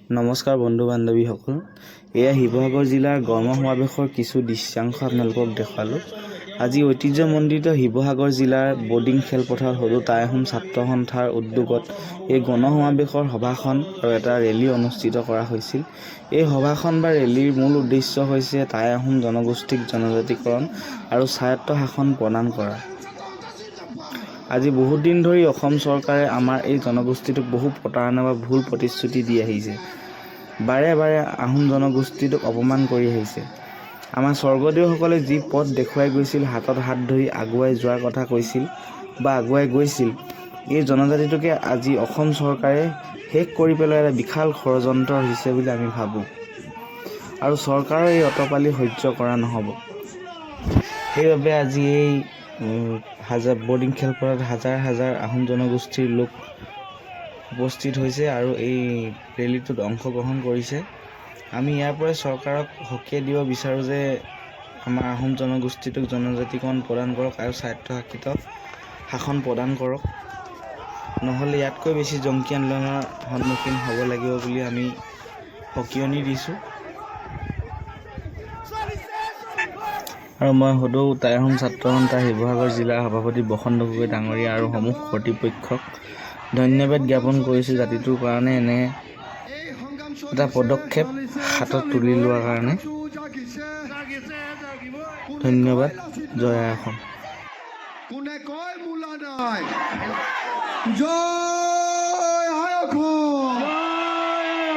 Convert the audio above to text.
নমস্কাৰ বন্ধু বান্ধৱীসকল, এয়া শিৱসাগৰ জিলাৰ গড়মূৰ সমাৱেশৰ কিছু দৃশ্যাংশ আপোনালোকক দেখুৱালোঁ। আজি ঐতিহ্যমণ্ডিত শিৱসাগৰ জিলাৰ বৰ্ডিং খেলপথাৰত সদৌ টাই আহোম ছাত্ৰ সন্থাৰ উদ্যোগত এই গণসমাৱেশৰ সভাখন আৰু এটা ৰেলী অনুষ্ঠিত কৰা হৈছিল। এই সভাখন বা ৰেলীৰ মূল উদ্দেশ্য হৈছে টাই আহোম জনগোষ্ঠীক জনজাতিকৰণ আৰু স্বায়ত্ত শাসন প্ৰদান কৰা। আজি বহুত দিন ধৰি অসম চৰকাৰে আমাৰ এই জনগোষ্ঠীটোক বহু প্ৰতাৰণা বা ভুল প্ৰতিশ্ৰুতি দি আহিছে। বাৰে বাৰে আহোম জনগোষ্ঠীটোক অপমান কৰি আহিছে। আমাৰ স্বৰ্গদেউসকলে যি পথ দেখুৱাই গৈছিল, হাতত হাত ধৰি আগুৱাই যোৱাৰ কথা কৈছিল বা আগুৱাই গৈছিল, এই জনজাতিটোকে আজি অসম চৰকাৰে শেষ কৰি পেলোৱাৰ এটা বিশাল ষড়যন্ত্ৰ হৈছে বুলি আমি ভাবোঁ। আৰু চৰকাৰৰ এই অতপালি সহ্য কৰা নহ'ব। সেইবাবে আজি এই বৰ্ডিং খেলপথাৰত হাজাৰ হাজাৰ আহোম জনগোষ্ঠীৰ লোক উপস্থিত হৈছে আৰু এই ৰেলীটোত অংশগ্ৰহণ কৰিছে। আমি ইয়াৰ পৰাই চৰকাৰক সকীয়াই দিব বিচাৰোঁ যে আমাৰ আহোম জনগোষ্ঠীটোক জনজাতিকৰণ প্ৰদান কৰক আৰু স্বায়ত্তশাসিত শাসন প্ৰদান কৰক। নহ'লে ইয়াতকৈ বেছি জংকী আন্দোলনৰ সন্মুখীন হ'ব লাগিব বুলি আমি সকীয়নি দিছোঁ। আৰু মই সদৌ টাই আহোম ছাত্ৰ সন্থা শিৱসাগৰ জিলাৰ সভাপতি বসন্ত গগৈ ডাঙৰীয়া আৰু সমূহ কৰ্তৃপক্ষক ধন্যবাদ জ্ঞাপন কৰিছোঁ, জাতিটোৰ কাৰণে এনে এটা পদক্ষেপ হাতত তুলি লোৱাৰ কাৰণে। ধন্যবাদ। জয় অসম। কোনে কয় মূলা নাই, জয় অসম।